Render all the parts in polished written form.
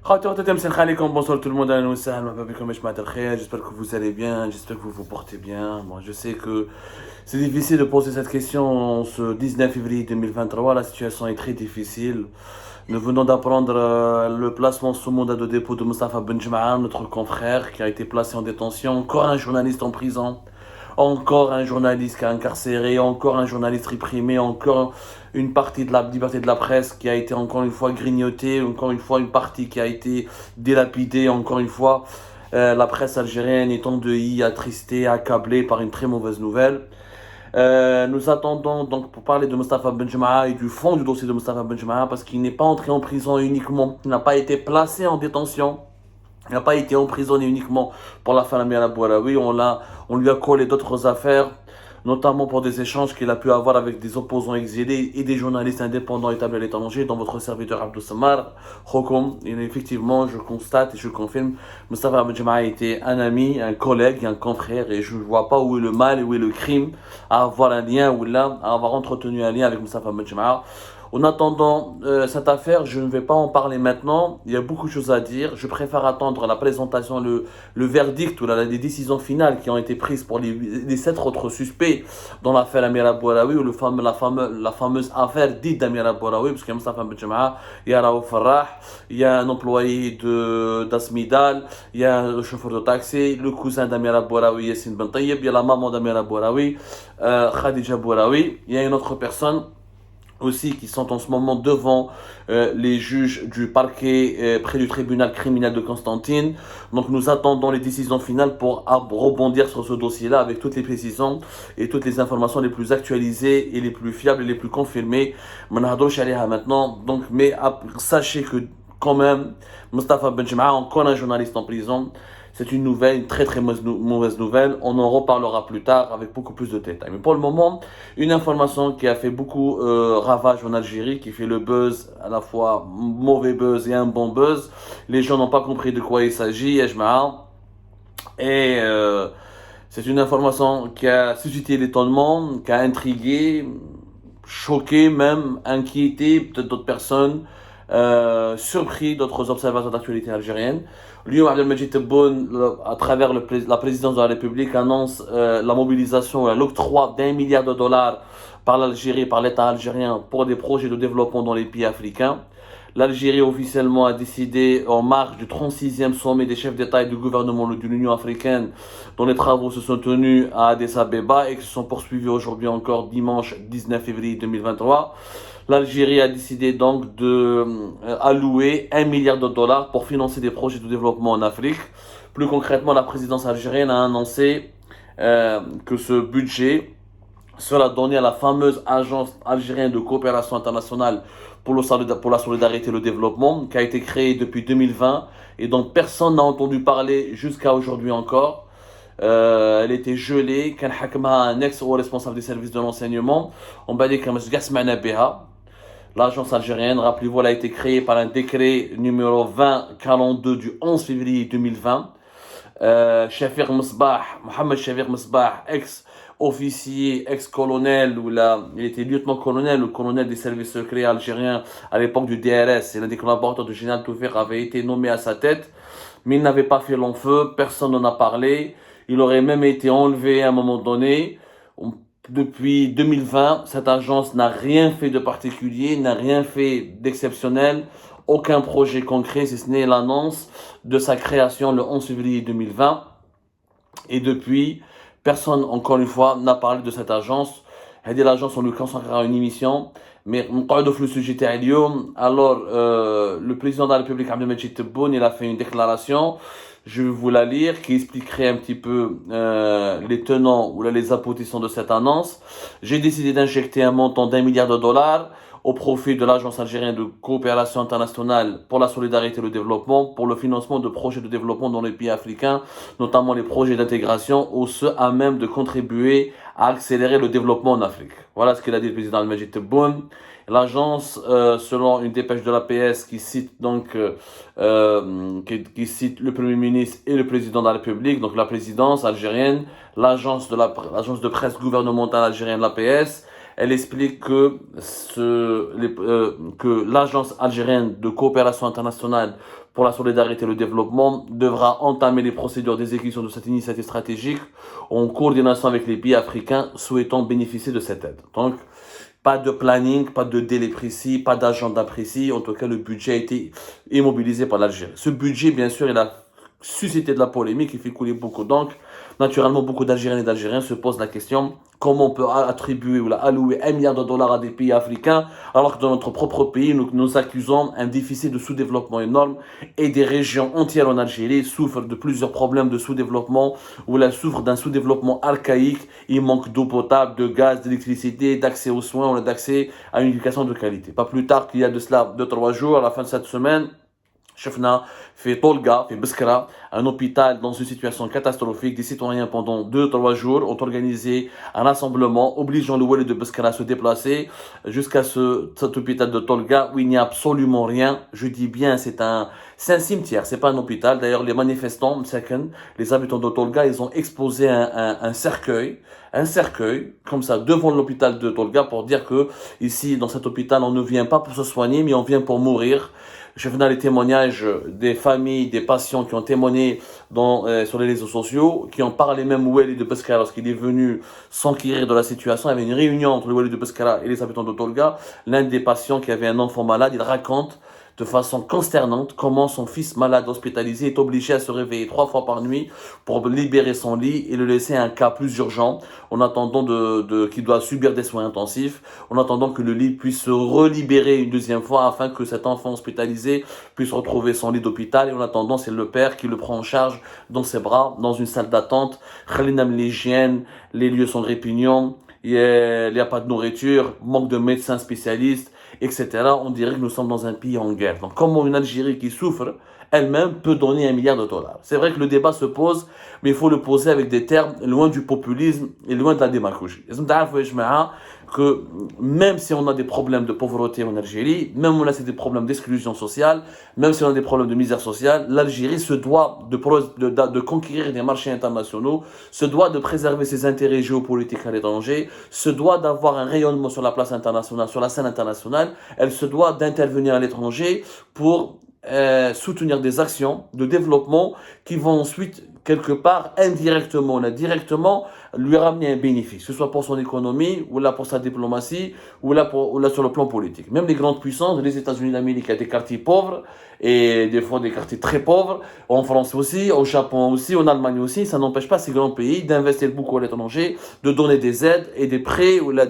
Bonsoir tout le monde, j'espère que vous allez bien, j'espère que vous vous portez bien. Bon, je sais que c'est difficile de poser cette question ce 19 février 2023, la situation est très difficile. Nous venons d'apprendre le placement sous mandat de dépôt de Moustapha Benjma'a, notre confrère qui a été placé en détention, encore un journaliste en prison. Encore un journaliste qui est incarcéré, encore un journaliste réprimé, encore une partie de la liberté de la presse qui a été encore une fois grignotée, encore une fois une partie qui a été dilapidée, encore une fois la presse algérienne est endeuillée, attristée, accablée par une très mauvaise nouvelle. Nous attendons donc pour parler de Moustapha Benjma'a et du fond du dossier de Moustapha Benjma'a parce qu'il n'est pas entré en prison uniquement, il n'a pas été placé en détention. Il n'a pas été emprisonné uniquement pour la famille Al-Bouaraoui. On lui a collé d'autres affaires, notamment pour des échanges qu'il a pu avoir avec des opposants exilés et des journalistes indépendants établis à l'étranger, dont votre serviteur Abdou Samar, Hokom. Et effectivement, je constate et je confirme, Moustapha Benjma'a était un ami, un collègue, un confrère, et je ne vois pas où est le mal et où est le crime à avoir un lien ou là, à avoir entretenu un lien avec Moustapha Benjma'a. En attendant cette affaire, je ne vais pas en parler maintenant. Il y a beaucoup de choses à dire. Je préfère attendre la présentation, le verdict ou les décisions finales qui ont été prises pour les 7 autres suspects dans l'affaire Amir Al-Bouaraoui ou la fameuse affaire dite d'Amir Al-Bouaraoui, parce qu'il y a Moustapha Benjma'a, il y a Raouf Farrah, il y a un employé d'Asmidal, il y a un chauffeur de taxi, le cousin d'Amir Al-Bouaraoui, Yassine Ben Tayyib, il y a la maman d'Amir Al-Bouaraoui, Khadija Bouaraoui, il y a une autre personne aussi qui sont en ce moment devant les juges du parquet près du tribunal criminel de Constantine. Donc nous attendons les décisions finales pour rebondir sur ce dossier-là avec toutes les précisions et toutes les informations les plus actualisées et les plus fiables et les plus confirmées. Maintenant, donc, mais sachez que quand même, Moustapha Benjma'a, encore un journaliste en prison, c'est une nouvelle, une très très mauvaise nouvelle. On en reparlera plus tard avec beaucoup plus de détails. Mais pour le moment, une information qui a fait beaucoup ravage en Algérie, qui fait le buzz, à la fois mauvais buzz et un bon buzz. Les gens n'ont pas compris de quoi il s'agit, et c'est une information qui a suscité l'étonnement, qui a intrigué, choqué même, inquiété peut-être d'autres personnes, surpris d'autres observateurs d'actualité algérienne. Lyon Abdelmajid Tebboune, à travers la présidence de la République, annonce la mobilisation et l'octroi d'1 milliard de dollars par l'Algérie, par l'État algérien, pour des projets de développement dans les pays africains. L'Algérie officiellement a décidé, en marge du 36e sommet des chefs d'État et du gouvernement de l'Union africaine, dont les travaux se sont tenus à Addis Abeba et qui se sont poursuivis aujourd'hui encore dimanche 19 février 2023. L'Algérie a décidé donc de allouer 1 milliard de dollars pour financer des projets de développement en Afrique. Plus concrètement, la présidence algérienne a annoncé que ce budget sera donné à la fameuse agence algérienne de coopération internationale pour la solidarité et le développement, qui a été créée depuis 2020 et dont personne n'a entendu parler jusqu'à aujourd'hui encore. Elle était gelée, كان حكمها un ex-haut responsable des services de l'enseignement. On va dire que l'agence algérienne, rappelez-vous, elle a été créée par un décret numéro 2042 du 11 février 2020. Shafir Msbah, Mohamed Shafir Msbah, ex-officier, ex-colonel, il était lieutenant-colonel ou colonel des services secrets algériens à l'époque du DRS, et l'un des collaborateurs du général Toufir avait été nommé à sa tête, mais il n'avait pas fait long feu, personne n'en a parlé, il aurait même été enlevé à un moment donné. Depuis 2020, cette agence n'a rien fait de particulier, n'a rien fait d'exceptionnel, aucun projet concret, si ce n'est l'annonce de sa création le 11 février 2020. Et depuis, personne, encore une fois, n'a parlé de cette agence. L'agence, on lui consacrera une émission. Mais le sujet alors, le président de la République, Abdelmajid Tebboune, il a fait une déclaration. Je vais vous la lire, qui expliquerait un petit peu les tenants ou les aboutissants de cette annonce. J'ai décidé d'injecter un montant d'1 milliard de dollars au profit de l'Agence algérienne de coopération internationale pour la solidarité et le développement, pour le financement de projets de développement dans les pays africains, notamment les projets d'intégration, ou ceux à même de contribuer à accélérer le développement en Afrique. Voilà ce qu'il a dit le président Al-Majid Tebboune. L'agence, selon une dépêche de l'APS qui cite donc qui cite le Premier ministre et le président de la République, donc la présidence algérienne, l'agence de presse gouvernementale algérienne, l'APS, elle explique que l'Agence algérienne de coopération internationale pour la solidarité et le développement devra entamer les procédures d'exécution de cette initiative stratégique en coordination avec les pays africains souhaitant bénéficier de cette aide. Donc, pas de planning, pas de délai précis, pas d'agenda précis. En tout cas, le budget a été immobilisé par l'Algérie. Ce budget, bien sûr, il a suscité de la polémique, il fait couler beaucoup d'encre. Naturellement, beaucoup d'Algériens et d'Algériens se posent la question comment on peut attribuer ou allouer 1 milliard de dollars à des pays africains alors que dans notre propre pays, nous accusons un déficit de sous-développement énorme et des régions entières en Algérie souffrent de plusieurs problèmes de sous-développement ou la souffrent d'un sous-développement archaïque. Il manque d'eau potable, de gaz, d'électricité, d'accès aux soins ou d'accès à une éducation de qualité. Pas plus tard qu'il y a de cela 2-3 jours, à la fin de cette semaine, شفنا في طولقة في بسكرة un hôpital dans une situation catastrophique. Des citoyens pendant 2-3 jours ont organisé un rassemblement obligeant le Walid de Beskara à se déplacer jusqu'à cet hôpital de Tolga où il n'y a absolument rien. Je dis bien c'est un cimetière, c'est pas un hôpital. D'ailleurs les manifestants, les habitants de Tolga, ils ont exposé un cercueil comme ça devant l'hôpital de Tolga pour dire que ici dans cet hôpital on ne vient pas pour se soigner mais on vient pour mourir. Je venais les témoignages des familles, des patients qui ont témoigné sur les réseaux sociaux, qui ont parlé même au Walid de Beskara lorsqu'il est venu s'enquérir de la situation. Il y avait une réunion entre le Walid de Beskara et les habitants de Tolga. L'un des patients qui avait un enfant malade, il raconte de façon consternante comment son fils malade hospitalisé est obligé à se réveiller 3 fois par nuit pour libérer son lit et le laisser un cas plus urgent en attendant qu'il doit subir des soins intensifs, en attendant que le lit puisse se relibérer une deuxième fois afin que cet enfant hospitalisé puisse retrouver son lit d'hôpital. Et en attendant, c'est le père qui le prend en charge dans ses bras, dans une salle d'attente. L'hygiène, les lieux sont répugnants, il n'y a pas de nourriture, manque de médecins spécialistes, etc. On dirait que nous sommes dans un pays en guerre. Donc, comment une Algérie qui souffre elle-même peut donner 1 milliard de dollars? C'est vrai que le débat se pose, mais il faut le poser avec des termes loin du populisme et loin de la démagogie. Que même si on a des problèmes de pauvreté en Algérie, même si on a des problèmes d'exclusion sociale, même si on a des problèmes de misère sociale, l'Algérie se doit de conquérir des marchés internationaux, se doit de préserver ses intérêts géopolitiques à l'étranger, se doit d'avoir un rayonnement sur la place internationale, sur la scène internationale, elle se doit d'intervenir à l'étranger pour soutenir des actions de développement qui vont ensuite, quelque part, indirectement ou directement, lui ramener un bénéfice, que ce soit pour son économie, ou là pour sa diplomatie, ou là sur le plan politique. Même les grandes puissances, les États-Unis d'Amérique, il y a des quartiers pauvres, et des fois des quartiers très pauvres, en France aussi, au Japon aussi, en Allemagne aussi, ça n'empêche pas ces grands pays d'investir beaucoup à l'étranger, de donner des aides et des prêts, ou là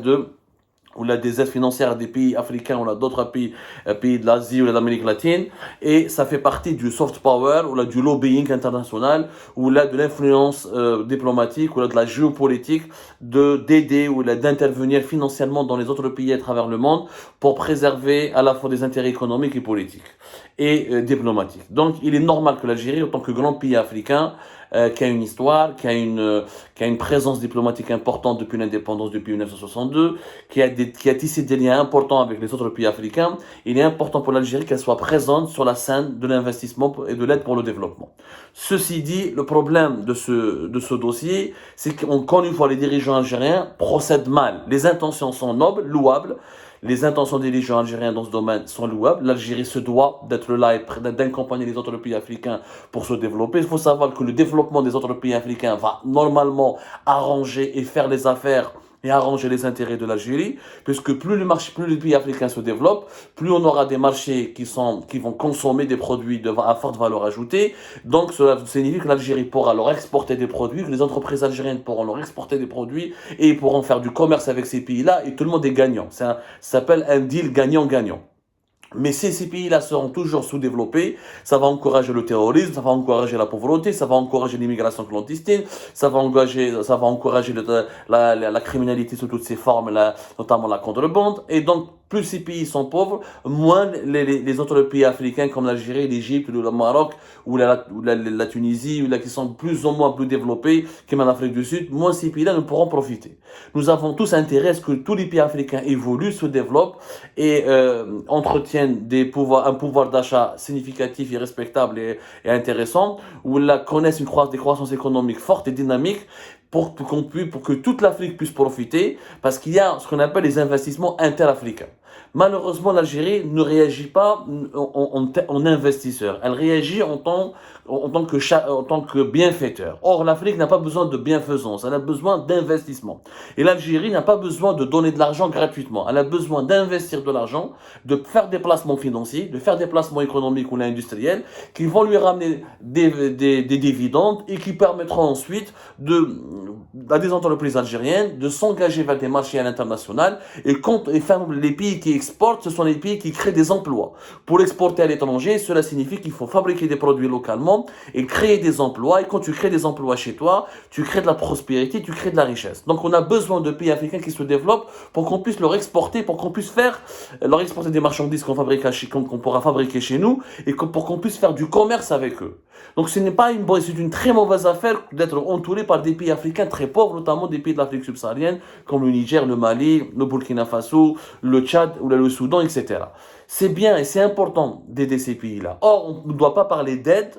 des aides financières à des pays africains ou là d'autres pays de l'Asie ou de l'Amérique latine, et ça fait partie du soft power ou là du lobbying international ou là de l'influence diplomatique ou là de la géopolitique d'aider ou là d'intervenir financièrement dans les autres pays à travers le monde pour préserver à la fois des intérêts économiques et politiques et diplomatiques. Donc il est normal que l'Algérie, en tant que grand pays africain, qui a une histoire, qui a une présence diplomatique importante depuis l'indépendance, depuis 1962, qui a tissé des liens importants avec les autres pays africains. Il est important pour l'Algérie qu'elle soit présente sur la scène de l'investissement et de l'aide pour le développement. Ceci dit, le problème de ce dossier, c'est qu'encore une fois, les dirigeants algériens procèdent mal. Les intentions sont nobles, louables. Les intentions des dirigeants algériens dans ce domaine sont louables. L'Algérie se doit d'être là et d'accompagner les autres pays africains pour se développer. Il faut savoir que le développement des autres pays africains va normalement arranger et faire les affaires et arranger les intérêts de l'Algérie, puisque plus les pays africains se développent, plus on aura des marchés qui vont consommer des produits à forte valeur ajoutée. Donc cela signifie que l'Algérie pourra leur exporter des produits, que les entreprises algériennes pourront leur exporter des produits et ils pourront faire du commerce avec ces pays-là et tout le monde est gagnant. Ça s'appelle un deal gagnant-gagnant. Mais si ces pays-là seront toujours sous-développés, ça va encourager le terrorisme, ça va encourager la pauvreté, ça va encourager l'immigration clandestine, ça va encourager la criminalité sous toutes ses formes, notamment la contrebande. Et donc, plus ces pays sont pauvres, moins les autres pays africains comme l'Algérie, l'Égypte, le Maroc ou la Tunisie, ou là, qui sont plus ou moins plus développés, comme en Afrique du Sud, moins ces pays-là ne pourront profiter. Nous avons tous intérêt à ce que tous les pays africains évoluent, se développent et entretiennent un pouvoir d'achat significatif et respectable et intéressant, où là connaissent des croissances économiques fortes et dynamiques, pour que toute l'Afrique puisse profiter, parce qu'il y a ce qu'on appelle les investissements interafricains. Malheureusement, l'Algérie ne réagit pas en investisseur. Elle réagit en tant que bienfaiteur. Or, l'Afrique n'a pas besoin de bienfaisance, elle a besoin d'investissement. Et l'Algérie n'a pas besoin de donner de l'argent gratuitement. Elle a besoin d'investir de l'argent, de faire des placements financiers, de faire des placements économiques ou industriels qui vont lui ramener des dividendes et qui permettront ensuite à des entreprises algériennes de s'engager vers des marchés à l'international et les pays qui exportent, ce sont les pays qui créent des emplois. Pour exporter à l'étranger, cela signifie qu'il faut fabriquer des produits localement et créer des emplois. Et quand tu crées des emplois chez toi, tu crées de la prospérité, tu crées de la richesse. Donc on a besoin de pays africains qui se développent pour qu'on puisse leur exporter, pour qu'on puisse leur exporter des marchandises qu'on pourra fabriquer chez nous et pour qu'on puisse faire du commerce avec eux. Donc c'est une très mauvaise affaire d'être entouré par des pays africains très pauvres, notamment des pays de l'Afrique subsaharienne, comme le Niger, le Mali, le Burkina Faso, le Tchad ou le Soudan, etc. C'est bien et c'est important d'aider ces pays-là. Or, on ne doit pas parler d'aide,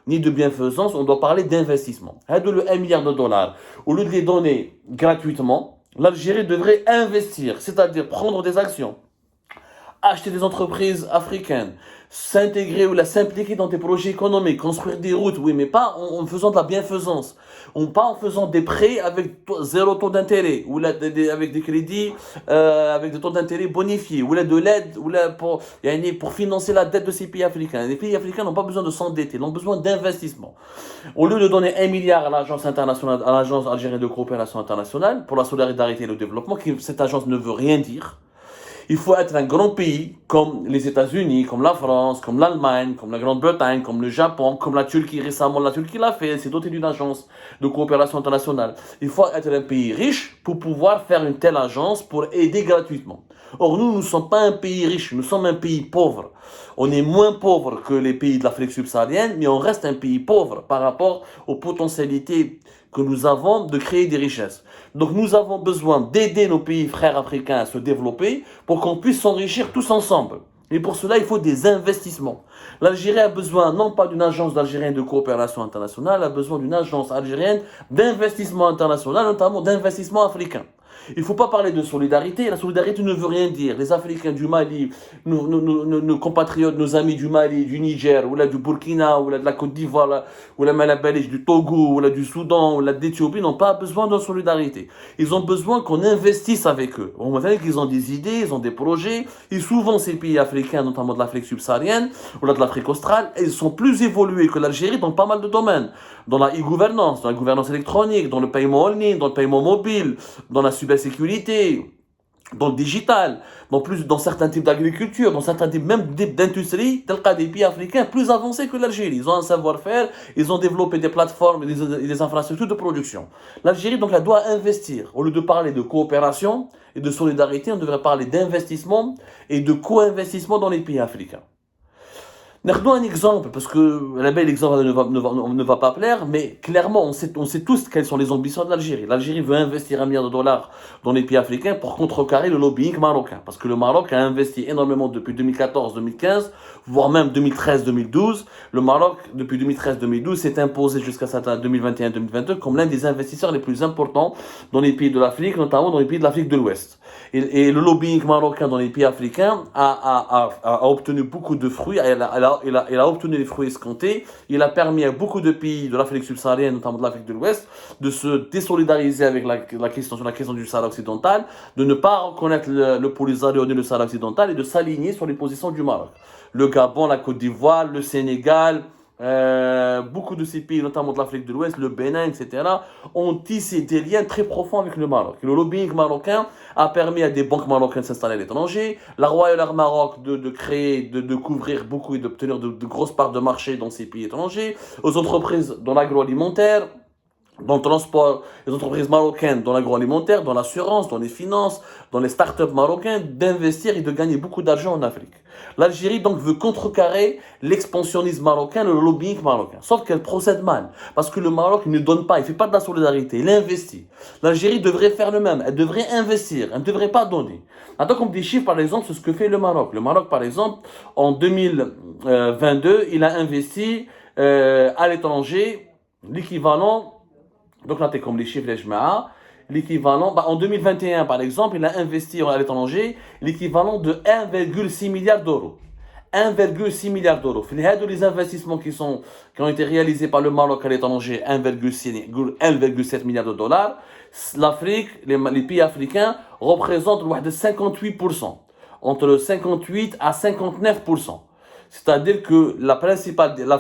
ni de bienfaisance, on doit parler d'investissement. Le 1 milliard de dollars, au lieu de les donner gratuitement, l'Algérie devrait investir, c'est-à-dire prendre des actions, acheter des entreprises africaines, s'intégrer ou s'impliquer dans des projets économiques, construire des routes, oui, mais pas en faisant de la bienfaisance, pas en faisant des prêts avec zéro taux d'intérêt, ou avec des crédits avec des taux d'intérêt bonifiés, ou de l'aide pour financer la dette de ces pays africains. Les pays africains n'ont pas besoin de s'endetter, ils ont besoin d'investissement. Au lieu de donner 1 milliard à l'agence internationale, à l'agence algérienne de coopération internationale pour la solidarité et le développement, cette agence ne veut rien dire. Il faut être un grand pays comme les États-Unis, comme la France, comme l'Allemagne, comme la Grande-Bretagne, comme le Japon, comme la Turquie. Récemment, la Turquie l'a fait, c'est doté d'une agence de coopération internationale. Il faut être un pays riche pour pouvoir faire une telle agence pour aider gratuitement. Or, nous ne sommes pas un pays riche, nous sommes un pays pauvre. On est moins pauvre que les pays de l'Afrique subsaharienne, mais on reste un pays pauvre par rapport aux potentialités que nous avons de créer des richesses. Donc nous avons besoin d'aider nos pays frères africains à se développer pour qu'on puisse s'enrichir tous ensemble. Et pour cela, il faut des investissements. L'Algérie a besoin non pas d'une agence algérienne de coopération internationale, elle a besoin d'une agence algérienne d'investissement international, notamment d'investissement africain. Il ne faut pas parler de solidarité. La solidarité ne veut rien dire. Les Africains du Mali, nos compatriotes, nos amis du Mali, du Niger, ou là du Burkina, ou là de la Côte d'Ivoire, ou là du Togo, ou là du Soudan, ou là d'Éthiopie, n'ont pas besoin de solidarité. Ils ont besoin qu'on investisse avec eux. On voit qu'ils ont des idées, ils ont des projets. Et souvent, ces pays africains, notamment de l'Afrique subsaharienne, ou là de l'Afrique australe, ils sont plus évolués que l'Algérie dans pas mal de domaines. Dans la e-gouvernance, dans la gouvernance électronique, dans le paiement en ligne, dans le paiement mobile, dans la cybersécurité, dans le digital, dans certains types d'agriculture, dans certains types même d'industrie, tels que des pays africains plus avancés que l'Algérie. Ils ont un savoir-faire, ils ont développé des plateformes et des infrastructures de production. L'Algérie, donc, elle doit investir. Au lieu de parler de coopération et de solidarité, on devrait parler d'investissement et de co-investissement dans les pays africains. Prenons un exemple, parce que l'exemple ne va pas plaire, mais clairement, on sait tous quelles sont les ambitions de l'Algérie. L'Algérie veut investir 1 milliard de dollars dans les pays africains pour contrecarrer le lobbying marocain. Parce que le Maroc a investi énormément depuis 2014-2015, voire même 2013-2012. Le Maroc, depuis 2013-2012, s'est imposé jusqu'à 2021-2022 comme l'un des investisseurs les plus importants dans les pays de l'Afrique, notamment dans les pays de l'Afrique de l'Ouest. Et le lobbying marocain dans les pays africains a obtenu beaucoup de fruits, il a obtenu les fruits escomptés. Il a permis à beaucoup de pays de l'Afrique subsaharienne, notamment de l'Afrique de l'Ouest, de se désolidariser avec la question du Sahara occidental, de ne pas reconnaître le Polisario ni le Sahara occidental et de s'aligner sur les positions du Maroc. Le Gabon, la Côte d'Ivoire, le Sénégal, beaucoup de ces pays, notamment de l'Afrique de l'Ouest, le Bénin, etc., ont tissé des liens très profonds avec le Maroc. Le lobbying marocain a permis à des banques marocaines de s'installer à l'étranger, la Royal Air Maroc de couvrir beaucoup et d'obtenir de grosses parts de marché dans ces pays étrangers, aux entreprises dans l'agroalimentaire, dans le transport, les entreprises marocaines dans l'agroalimentaire, dans l'assurance, dans les finances, dans les startups marocains, d'investir et de gagner beaucoup d'argent en Afrique. L'Algérie donc veut contrecarrer l'expansionnisme marocain, le lobbying marocain. Sauf qu'elle procède mal, parce que le Maroc ne donne pas, il ne fait pas de la solidarité, il investit. L'Algérie devrait faire le même, elle devrait investir, elle ne devrait pas donner. Maintenant, comme des chiffres, par exemple, c'est ce que fait le Maroc. Le Maroc, par exemple, en 2022, il a investi à l'étranger l'équivalent Donc là, tu es comme les chiffres, les jma'a, l'équivalent, en 2021 par exemple, il a investi à l'étranger l'équivalent de 1,6 milliard d'euros. 1,6 milliard d'euros. Les investissements qui ont été réalisés par le Maroc à l'étranger, 1,7 milliard de dollars. L'Afrique, les pays africains représentent 58%, entre 58 à 59%. C'est-à-dire que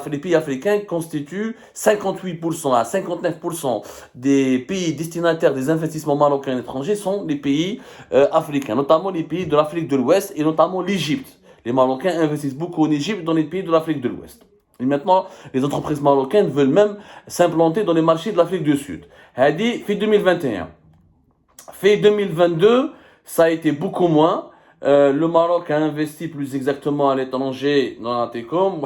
les pays africains constituent 58% à 59% des pays destinataires des investissements marocains à l'étranger sont les pays africains, notamment les pays de l'Afrique de l'Ouest et notamment l'Égypte. Les Marocains investissent beaucoup en Égypte, dans les pays de l'Afrique de l'Ouest. Et maintenant, les entreprises marocaines veulent même s'implanter dans les marchés de l'Afrique du Sud. Hadi, fait 2021. Fait 2022, ça a été beaucoup moins. Le Maroc a investi plus exactement à l'étranger dans la télécom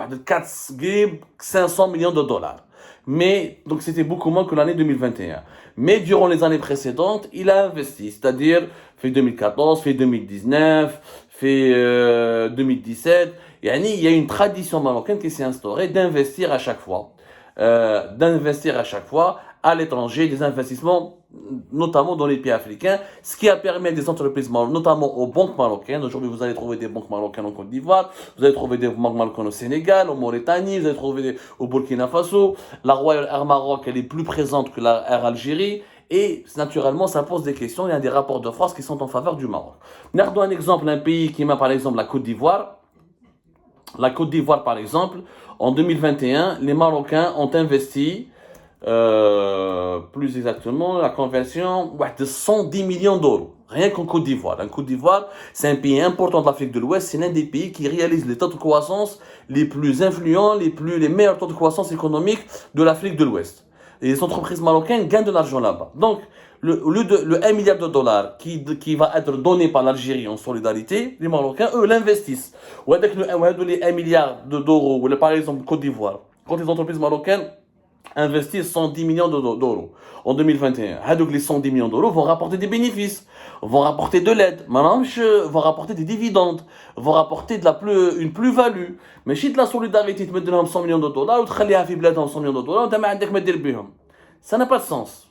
500 millions de dollars. Mais, donc c'était beaucoup moins que l'année 2021. Mais durant les années précédentes, il a investi, c'est-à-dire fait 2014, fait 2019, fait 2017. Il y a une tradition marocaine qui s'est instaurée d'investir à chaque fois. À l'étranger, des investissements, notamment dans les pays africains, ce qui a permis à des entreprises marocaines, notamment aux banques marocaines. Aujourd'hui, vous allez trouver des banques marocaines en Côte d'Ivoire, vous allez trouver des banques marocaines au Sénégal, en Mauritanie, vous allez trouver au Burkina Faso. La Royal Air Maroc, elle est plus présente que la Air Algérie. Et naturellement, ça pose des questions. Il y a des rapports de force qui sont en faveur du Maroc. Nardons un exemple, un pays qui m'a par exemple la Côte d'Ivoire. La Côte d'Ivoire, par exemple, en 2021, les Marocains ont investi, plus exactement, la conversion de 110 millions d'euros. Rien qu'en Côte d'Ivoire. La Côte d'Ivoire, c'est un pays important de l'Afrique de l'Ouest. C'est l'un des pays qui réalise les taux de croissance les plus influents, les meilleurs taux de croissance économique de l'Afrique de l'Ouest. Et les entreprises marocaines gagnent de l'argent là-bas. Donc, le 1 milliard de dollars qui va être donné par l'Algérie en solidarité, les Marocains, eux, l'investissent. Ou avec les 1 milliard d'euros, ou par exemple Côte d'Ivoire, quand les entreprises marocaines investissent 110 millions d'euros en 2021, les 110 millions d'euros vont rapporter des bénéfices, vont rapporter de l'aide, vont rapporter des dividendes, vont rapporter une plus-value. Mais si de la solidarité, tu mets 100 millions de dollars, ou tu mets 100 millions de dollars, ça n'a pas de sens.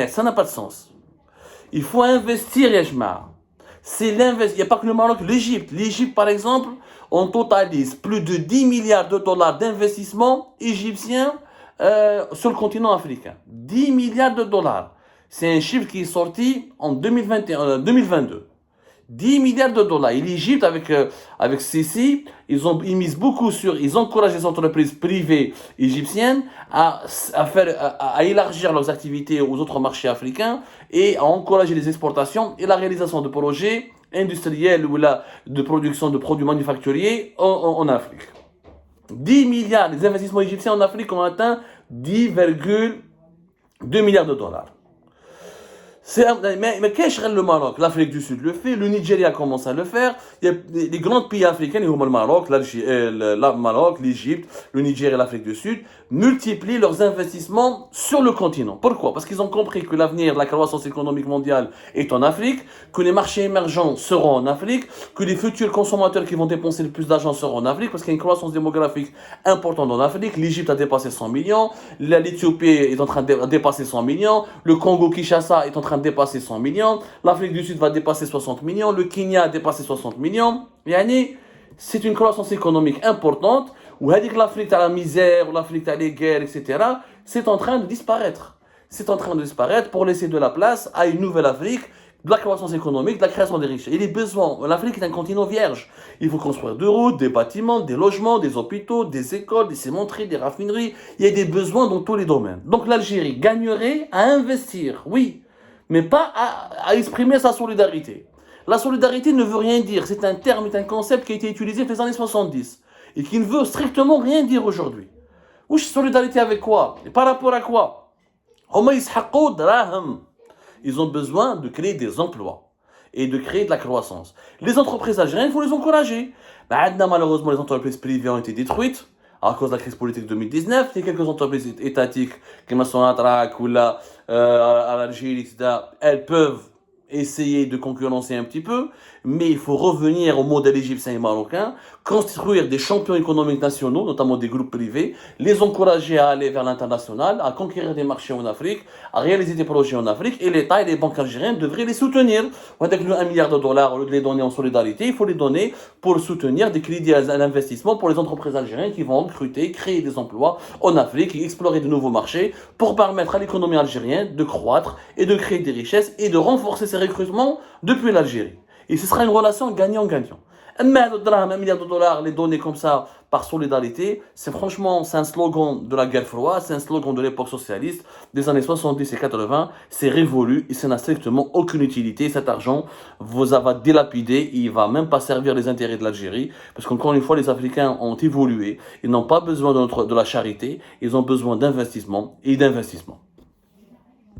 Ça n'a pas de sens. Il faut investir, Yajma. Il n'y a pas que le Maroc, l'Égypte. L'Égypte, par exemple, on totalise plus de 10 milliards de dollars d'investissement égyptien sur le continent africain. 10 milliards de dollars. C'est un chiffre qui est sorti en 2022. 10 milliards de dollars. Et l'Égypte, avec Sisi, ils misent beaucoup ils encouragent les entreprises privées égyptiennes à élargir leurs activités aux autres marchés africains et à encourager les exportations et la réalisation de projets industriels ou de production de produits manufacturiers en Afrique. 10 milliards, les investissements égyptiens en Afrique ont atteint 10,2 milliards de dollars. Mais qu'est-ce que le Maroc? L'Afrique du Sud le fait, le Nigeria commence à le faire. Il y a les grands pays africains, le Maroc, l'Égypte, le Nigeria et l'Afrique du Sud, multiplient leurs investissements sur le continent. Pourquoi? Parce qu'ils ont compris que l'avenir de la croissance économique mondiale est en Afrique, que les marchés émergents seront en Afrique, que les futurs consommateurs qui vont dépenser le plus d'argent seront en Afrique, parce qu'il y a une croissance démographique importante en Afrique. L'Égypte a dépassé 100 millions, l'Éthiopie est en train de dépasser 100 millions, le Congo-Kinshasa est en train de dépasser 100 millions, l'Afrique du Sud va dépasser 60 millions, le Kenya a dépassé 60 millions. C'est une croissance économique importante où l'Afrique a la misère, où l'Afrique a les guerres, etc. C'est en train de disparaître. C'est en train de disparaître pour laisser de la place à une nouvelle Afrique, de la croissance économique, de la création des richesses. Et les besoins, l'Afrique est un continent vierge. Il faut construire des routes, des bâtiments, des logements, des hôpitaux, des écoles, des cimenteries, des raffineries. Il y a des besoins dans tous les domaines. Donc l'Algérie gagnerait à investir, oui, mais pas à exprimer sa solidarité. La solidarité ne veut rien dire. C'est un terme, c'est un concept qui a été utilisé dans les années 70 et qui ne veut strictement rien dire aujourd'hui. Ou solidarité avec quoi? Et par rapport à quoi? Ils ont besoin de créer des emplois et de créer de la croissance. Les entreprises algériennes, il faut les encourager. Malheureusement, les entreprises privées ont été détruites à cause de la crise politique de 2019. Il y a quelques entreprises étatiques, comme Sonatrach ou à l'Algérie, etc. Elles peuvent essayer de concurrencer un petit peu, mais il faut revenir au modèle égyptien et marocain, construire des champions économiques nationaux, notamment des groupes privés, les encourager à aller vers l'international, à conquérir des marchés en Afrique, à réaliser des projets en Afrique, et l'État et les banques algériennes devraient les soutenir. Avec le 1 milliard de dollars, au lieu de les donner en solidarité, il faut les donner pour soutenir des crédits à l'investissement pour les entreprises algériennes qui vont recruter, créer des emplois en Afrique et explorer de nouveaux marchés pour permettre à l'économie algérienne de croître et de créer des richesses et de renforcer ses recrutements depuis l'Algérie. Et ce sera une relation gagnant-gagnant. Mais 1 milliard de dollars, les donner comme ça par solidarité, c'est un slogan de la guerre froide, c'est un slogan de l'époque socialiste des années 70 et 80, c'est révolu et ça n'a strictement aucune utilité. Cet argent vous va dilapider, il ne va même pas servir les intérêts de l'Algérie, parce qu'encore une fois, les Africains ont évolué, ils n'ont pas besoin de la charité, ils ont besoin d'investissement et d'investissement.